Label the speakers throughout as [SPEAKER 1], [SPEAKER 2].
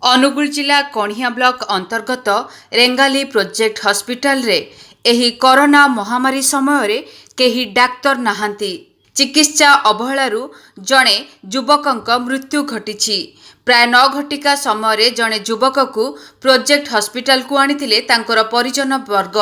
[SPEAKER 1] अनुगुल जिला कणिया ब्लॉक अंतर्गत Rengali project hospital रे एही कोरोना महामारी समय रे केही डाक्तर नाहांती। चिकित्सा अवहेलारू जणे युवकंक मृत्यु घटिछि। प्राय 9 घटिका समय जणे युवक को प्रोजेक्ट हॉस्पिटल को आनिथिले तांकर परिजन वर्ग।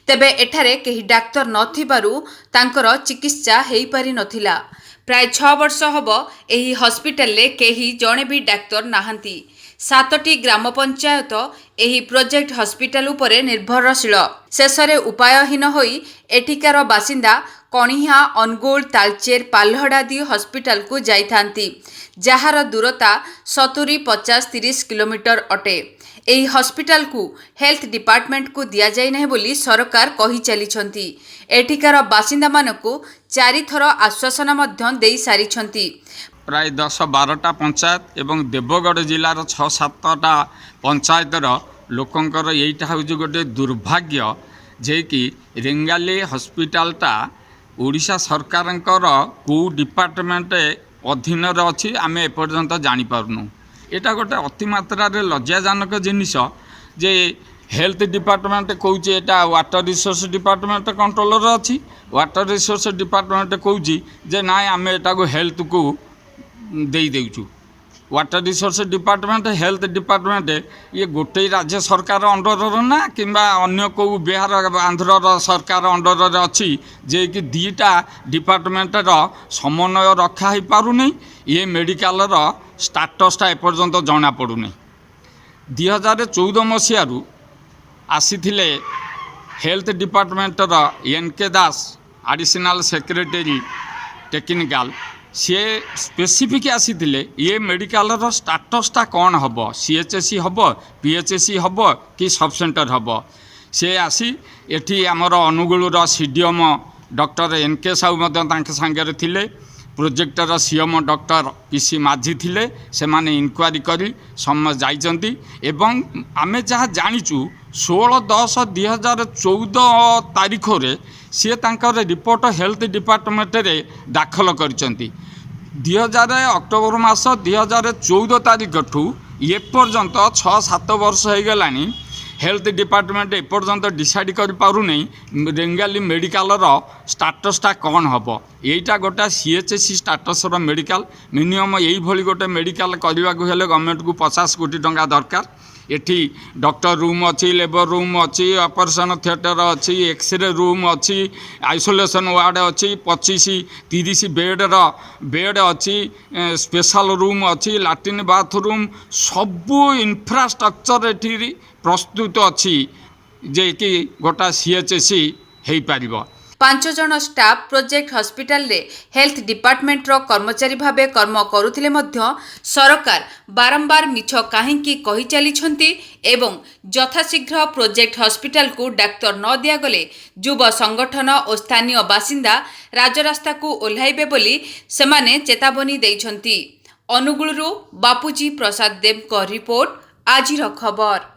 [SPEAKER 1] तेबे एठारे केही डाक्तर नथिबारू तांकर चिकित्सा हेई पारि नथिला। प्राय 6 वर्ष हबो एही हॉस्पिटल रे केही जणे भी डाक्तर नाहांती। 7टी ग्राम पंचायत एही प्रोजेक्ट हॉस्पिटल उपरे निर्भरशील। शेषरे उपायहीन होई एठिकार बासिंदा कणिया अनुगुल तालचेर पाल्हड़ादी हॉस्पिटल को जाइथांती, जहार दूरता 70-50-30 किलोमीटर अटे। एही हॉस्पिटल को हेल्थ डिपार्टमेंट को दिया जाय नहीं बोली सरकार कहि चलीछंती। एठिकार बासिंदा मानकु 4 थर आश्वासन मध्य देई सारिछंती।
[SPEAKER 2] प्राय 10-12टा पंचायत एवं देवगढ़ जिलार 6-7टा पंचायतर लोकंकर यहीटा हूँ गोटे दुर्भाग्य जे कि रेंगाली हॉस्पिटलटा ओडिशा सरकारंकर को डिपार्टमेंट अधीन अच्छी आम एपर्यंत जानीपारूँ। यहाँ गोटे अतिमात्रा लज्जाजनक जिनिस जे हेल्थ डिपार्टमेंट कौच एटा वाटर रिसोर्स डिपार्टमेंट कंट्रोलर अच्छी। वाटर रिसोर्स डिपार्टमेंट कौच जे ना आम एटा को हेल्थ को दे देउछु। Water resource department health department ये गोटे राज्य सरकार अंडर ना किंबा अन्य को बिहार आंध्र सरकार अंडर अच्छी जे कि 2टा डिपार्टमेंट समन्वय रखा हो पारुनी। ये मेडिकल स्टाटसटा एपर्यंत जना पड़ुनी। 2014 मसीहारू आसीथिले हेल्थ डिपार्टमेंटर एन.के. दास एडिशनल सेक्रेटरी टेक्निकल सी स्पेसिफिक आसीथिले ये मेडिकल स्टाटसटा कौन हम सीएचसी हम पीएचसी हम कि सब सेंटर हम सी आसी एठी आमर अनुगुलर सीडीएम डॉक्टर एन.के. साहू सांगे थिले। प्रोजेक्टर सीएम डॉक्टर पीसी माझी थिले। से माने इनक्वारी करी सम जाइचंती एवं आमे जहाँ जानिचु 16/10/2014 तारीख रे सी तांकर रिपोर्ट हेल्थ डिपार्टमेंट रे दाखल करिसंती। 2000 अक्टोबर मास 2014 तारीख ठू एपर्यंत 6-7 वर्ष हो गलानी हेल्थ डिपार्टमेंट एपर्यंत डिसाइड कर पारु नहीं रेंगाली मेडिकल स्टाटसटा कौन हम। यहीटा गोटे सीएचसी स्टाटस मेडिकल मिनिमम यही गोटे मेडिकल करने को हेले गवर्नमेंट को 50 कोटी टंका दरकार। एठी डॉक्टर रूम अच्छी, लेबर रूम अच्छी, ऑपरेशन थिएटर अच्छी, एक्सरे रूम अच्छी, आइसोलेशन वार्ड अच्छी, 25-30 बेड अच्छी, स्पेशल रूम अच्छी, लैट्रिन बाथरूम सबू इंफ्रास्ट्रक्चर एठी प्रस्तुत अच्छी जे कि गोटा सीएचसी हो पारिबो।
[SPEAKER 1] 5 जन स्टाफ प्रोजेक्ट हॉस्पिटल रे हेल्थ डिपार्टमेंट रो कर्मचारी भाबे कर्म करुथिले मध्य सरकार बारंबार मिछ काहेकि कहि चली छंती एवं यथाशीघ्र प्रोजेक्ट हॉस्पिटल को डाक्तर न दिया गले युवा संगठन और स्थानीय बासिंदा राजरास्ता को ओल्हाइबे बोली सेमाने चेतावनी दैछंती। अनुगुलरू बापूजी प्रसाद देव को रिपोर्ट आजिर खबर।